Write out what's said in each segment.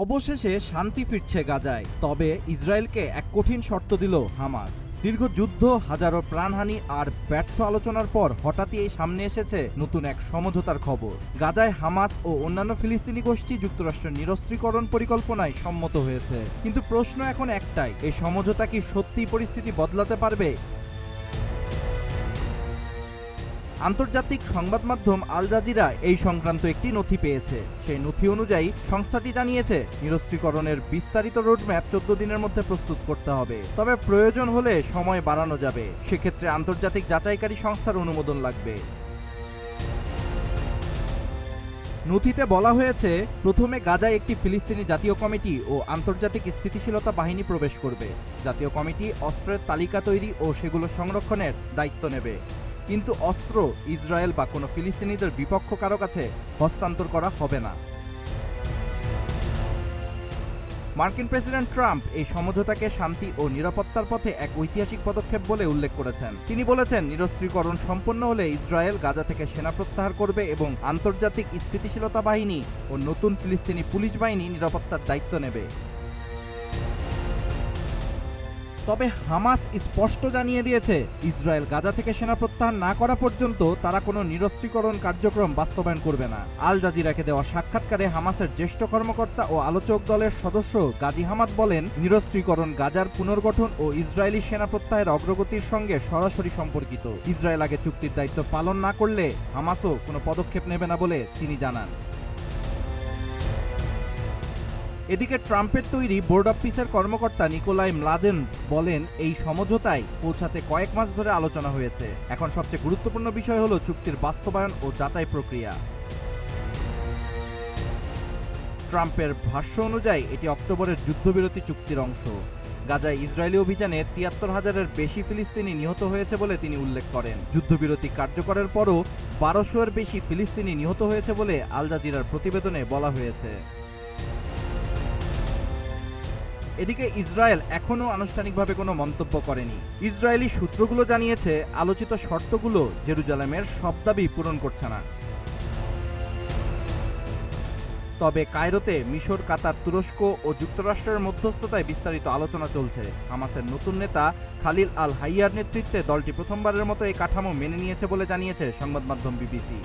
অবশেষে শান্তি ফিরছে গাজায়, তবে ইসরায়েলকে এক কঠিন শর্ত দিল হামাস। দীর্ঘ যুদ্ধ, হাজারো প্রাণহানি আর ব্যর্থ আলোচনার পর হঠাৎই এই সামনে এসেছে নতুন এক সমঝোতার খবর। গাজায় হামাস ও অন্যান্য ফিলিস্তিনি গোষ্ঠী যুক্তরাষ্ট্রের নিরস্ত্রীকরণ পরিকল্পনায় সম্মত হয়েছে। কিন্তু প্রশ্ন এখন একটাই, এই সমঝোতা কি সত্যিই পরিস্থিতি বদলাতে পারবে? আন্তর্জাতিক সংবাদ মাধ্যম আল জাজিরা এই সংক্রান্ত একটি নথি পেয়েছে। সেই নথি অনুযায়ী সংস্থাটি জানিয়েছে, নিরস্ত্রীকরণের বিস্তারিত রোডম্যাপ 14 দিনের মধ্যে প্রস্তুত করতে হবে, তবে প্রয়োজন হলে সময় বাড়ানো যাবে। সেক্ষেত্রে আন্তর্জাতিক যাচাইকারী সংস্থার অনুমোদন লাগবে। নথিতে বলা হয়েছে, প্রথমে গাজায় একটি ফিলিস্তিনি জাতীয় কমিটি ও আন্তর্জাতিক স্থিতিশীলতা বাহিনী প্রবেশ করবে। জাতীয় কমিটি অস্ত্রের তালিকা তৈরি ও সেগুলো সংরক্ষণের দায়িত্ব নেবে, কিন্তু অস্ত্র ইসরায়েল বা কোনো ফিলিস্তিনিদের বিপক্ষ কারো কাছে হস্তান্তর করা হবে না। মার্কিন প্রেসিডেন্ট ট্রাম্প এই সমঝোতাকে শান্তি ও নিরাপত্তার পথে এক ঐতিহাসিক পদক্ষেপ বলে উল্লেখ করেছেন। তিনি বলেছেন, নিরস্ত্রীকরণ সম্পন্ন হলে ইসরায়েল গাজা থেকে সেনা প্রত্যাহার করবে এবং আন্তর্জাতিক স্থিতিশীলতা বাহিনী ও নতুন ফিলিস্তিনি পুলিশ বাহিনী নিরাপত্তার দায়িত্ব নেবে। তবে হামাস স্পষ্ট জানিয়ে দিয়েছে, ইসরায়েল গাজা থেকে সেনা প্রত্যাহার না করা পর্যন্ত তারা কোনো নিরস্ত্রীকরণ কার্যক্রম বাস্তবায়ন করবে না। আল জাজিরাকে দেওয়া সাক্ষাৎকারে হামাসের জ্যেষ্ঠ কর্মকর্তা ও আলোচক দলের সদস্য গাজী হামাদ বলেন, নিরস্ত্রীকরণ গাজার পুনর্গঠন ও ইসরায়েলি সেনা প্রত্যাহারের অগ্রগতির সঙ্গে সরাসরি সম্পর্কিত। ইসরায়েল আগে চুক্তির দায়িত্ব পালন না করলে হামাসও কোনো পদক্ষেপ নেবে না বলে তিনি জানান। এদিকে ট্রাম্পের তৈরি বোর্ড অব পিসের কর্মকর্তা নিকোলাই ম্লাদেন বলেন, এই সমঝোতায় পৌঁছাতে কয়েক মাস ধরে আলোচনা হয়েছে। এখন সবচেয়ে গুরুত্বপূর্ণ বিষয় হলো চুক্তির বাস্তবায়ন ও যাচাই প্রক্রিয়া। ট্রাম্পের ভাষ্য অনুযায়ী এটি অক্টোবরের যুদ্ধবিরতি চুক্তির অংশ। গাজায় ইসরায়েলি অভিযানে ৭৩,০০০-এর বেশি ফিলিস্তিনি নিহত হয়েছে বলে তিনি উল্লেখ করেন। যুদ্ধবিরতি কার্যকরের পরও ১২০০-এর বেশি ফিলিস্তিনি নিহত হয়েছে বলে আল জাজিরার প্রতিবেদনে বলা হয়েছে। এদিকে ইসরায়েল এখনও আনুষ্ঠানিকভাবে কোনো মন্তব্য করেনি। ইসরায়েলি সূত্রগুলো জানিয়েছে, আলোচিত শর্তগুলো জেরুজালেমের সব দাবি পূরণ করছে না। তবে কায়রোতে মিশর, কাতার, তুরস্ক ও যুক্তরাষ্ট্রের মধ্যস্থতায় বিস্তারিত আলোচনা চলছে। হামাসের নতুন নেতা খালিল আল হাইয়ার নেতৃত্বে দলটি প্রথমবারের মতো এই কাঠামো মেনে নিয়েছে বলে জানিয়েছে সংবাদ মাধ্যম বিবিসি।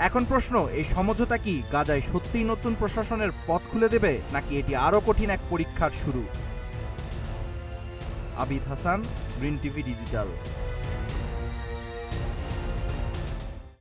এখন প্রশ্ন, এই সমঝোতা কি গাজায় সত্যিই নতুন প্রশাসনের পথ খুলে দেবে, নাকি এটি আরও কঠিন এক পরীক্ষার শুরু? Abid Hasan, green TV digital.